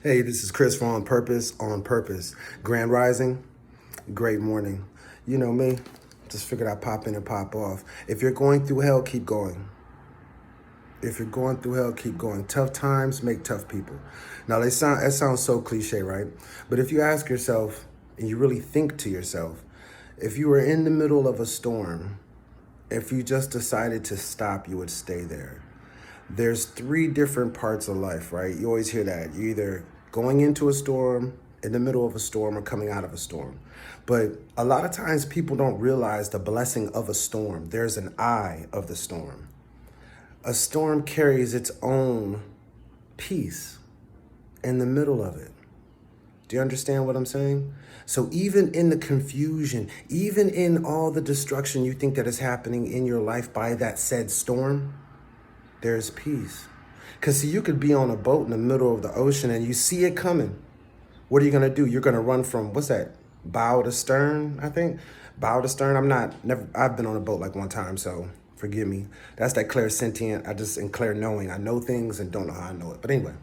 Hey, this is Chris for On Purpose, On Purpose. Grand Rising, great morning. You know me, just figured I'd pop in and pop off. If you're going through hell, keep going. If you're going through hell, keep going. Tough times make tough people. Now, that sounds so cliche, right? But if you ask yourself, and you really think to yourself, if you were in the middle of a storm, if you just decided to stop, you would stay there. There's three different parts of life, right? You always hear that. You're either going into a storm, in the middle of a storm, or coming out of a storm. But a lot of times people don't realize the blessing of a storm. There's an eye of the storm. A storm carries its own peace in the middle of it. Do you understand what I'm saying? So even in the confusion, even in all the destruction you think that is happening in your life by that said storm, there's peace. Because see, you could be on a boat in the middle of the ocean and you see it coming. What are you going to do? You're going to run from, what's that? Bow to stern, I think. Bow to stern. I've been on a boat like one time, so forgive me. That's that clairsentient, and clair knowing. I know things and don't know how I know it. But anyway,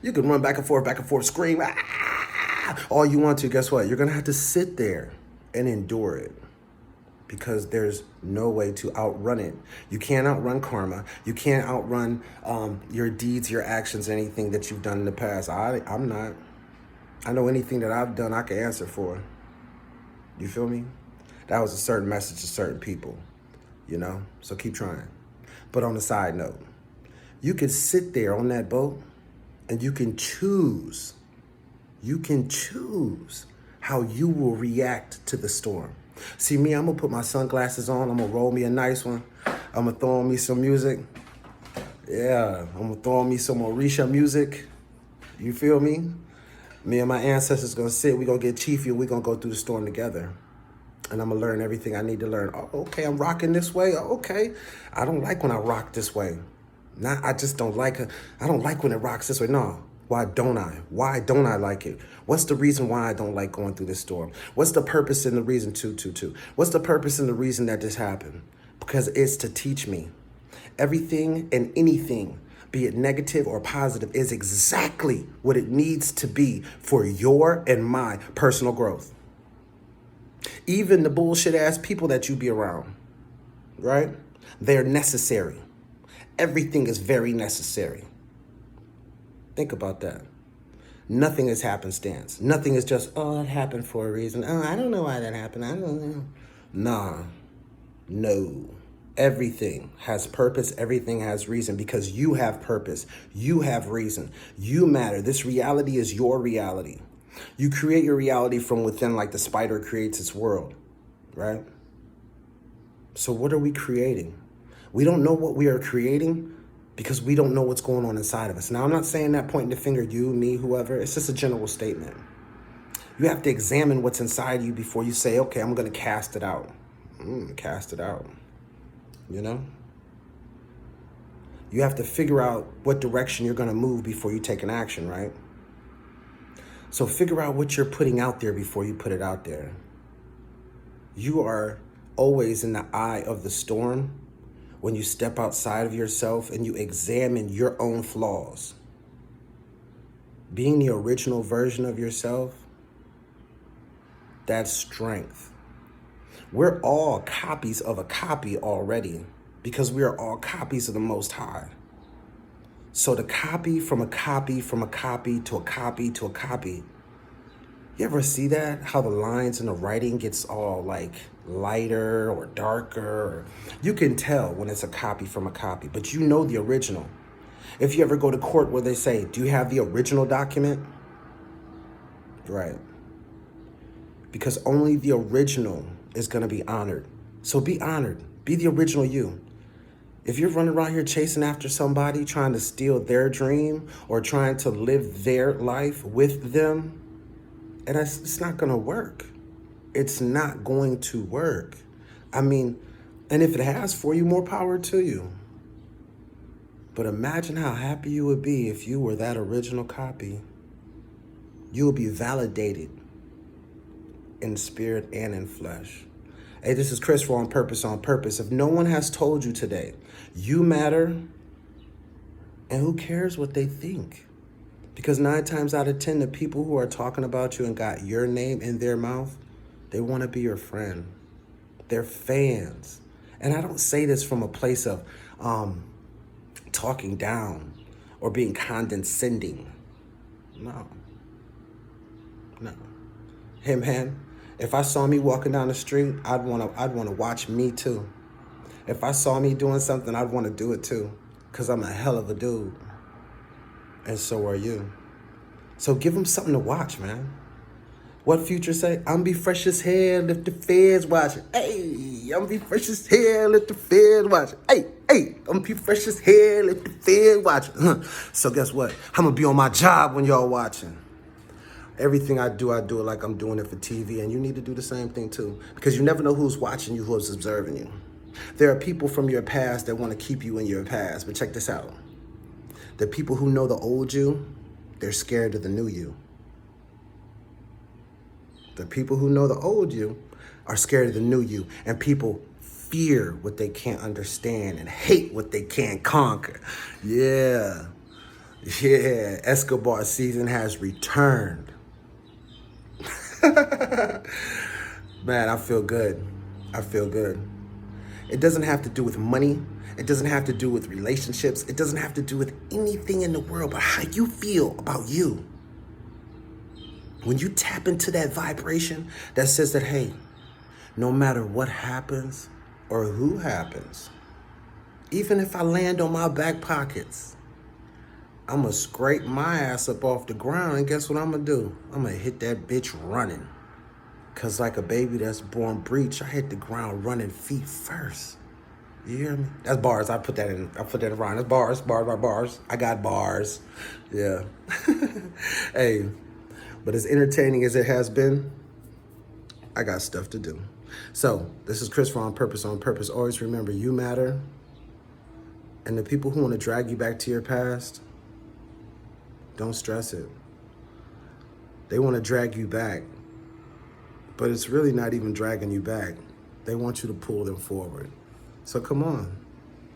you can run back and forth, scream, all you want to. Guess what? You're going to have to sit there and endure it, because there's no way to outrun it. You can't outrun karma. You can't outrun your deeds, your actions, anything that you've done in the past. I'm not. I know anything that I've done, I can answer for. You feel me? That was a certain message to certain people, So keep trying. But on a side note, you can sit there on that boat and you can choose. You can choose how you will react to the storm. See me, I'm gonna put my sunglasses on, I'm gonna roll me a nice one, I'm gonna throw on me some music. Yeah, I'm gonna throw on me some Orisha music. You feel me? Me and my ancestors gonna sit, we gonna get chiefy, and we gonna go through the storm together. And I'm gonna learn everything I need to learn. Oh, okay, I'm rocking this way, okay. I don't like when I rock this way. I just don't like it. I don't like when it rocks this way, no. Why don't I? Why don't I like it? What's the reason why I don't like going through this storm? What's the purpose and the reason to? What's the purpose and the reason that this happened? Because it's to teach me. Everything and anything, be it negative or positive, is exactly what it needs to be for your and my personal growth. Even the bullshit ass people that you be around, right? They're necessary. Everything is very necessary. Think about that. Nothing is happenstance. Nothing is just, it happened for a reason. Oh, I don't know why that happened. I don't know. Nah, no. Everything has purpose. Everything has reason, because you have purpose. You have reason. You matter. This reality is your reality. You create your reality from within, like the spider creates its world, right? So what are we creating? We don't know what we are creating, because we don't know what's going on inside of us. Now, I'm not saying that pointing the finger, you, me, whoever. It's just a general statement. You have to examine what's inside you before you say, okay, I'm going to cast it out. Cast it out. You have to figure out what direction you're going to move before you take an action, right? So figure out what you're putting out there before you put it out there. You are always in the eye of the storm when you step outside of yourself and you examine your own flaws. Being the original version of yourself, that's strength. We're all copies of a copy already, because we are all copies of the Most High. So to copy from a copy, from a copy to a copy to a copy, you ever see that? How the lines in the writing gets all like lighter or darker? You can tell when it's a copy from a copy, but you know the original. If you ever go to court where they say, do you have the original document? Right. Because only the original is going to be honored. So be honored. Be the original you. If you're running around here chasing after somebody, trying to steal their dream or trying to live their life with them, and it's not going to work. It's not going to work. I mean, and if it has for you, more power to you. But imagine how happy you would be if you were that original copy. You would be validated in spirit and in flesh. Hey, this is Chris for On Purpose, On Purpose. If no one has told you today, you matter, and who cares what they think? Because 9 times out of 10, the people who are talking about you and got your name in their mouth, they want to be your friend. They're fans. And I don't say this from a place of talking down or being condescending. No. Hey, man, if I saw me walking down the street, I'd want to watch me too. If I saw me doing something, I'd want to do it too. Because I'm a hell of a dude. And so are you. So give them something to watch, man. What Future say? I'm be fresh as hell if the feds watching. Hey, I'm be fresh as hell if the feds watching. Hey, I'm be fresh as hell if the feds watching. So guess what? I'm gonna be on my job when y'all watching. Everything I do it like I'm doing it for TV, and you need to do the same thing too, because you never know who's watching you, who's observing you. There are people from your past that want to keep you in your past, but check this out. The people who know the old you, they're scared of the new you. The people who know the old you are scared of the new you, and people fear what they can't understand and hate what they can't conquer. Yeah, Escobar season has returned. Man, I feel good. It doesn't have to do with money. It doesn't have to do with relationships. It doesn't have to do with anything in the world but how you feel about you. When you tap into that vibration that says that, hey, no matter what happens or who happens, even if I land on my back pockets, I'm going to scrape my ass up off the ground, and guess what I'm going to do? I'm going to hit that bitch running. Because like a baby that's born breech, I hit the ground running feet first. You hear me? That's bars. I put that in rhyme. That's bars. I got bars. Yeah. Hey, but as entertaining as it has been, I got stuff to do. So this is Chris for On Purpose. Always remember, you matter. And the people who want to drag you back to your past, don't stress it. They want to drag you back, but it's really not even dragging you back. They want you to pull them forward. So come on,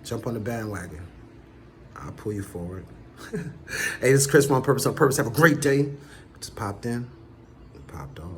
jump on the bandwagon. I'll pull you forward. Hey, this is Chris from On Purpose. Have a great day. Just popped in, popped off.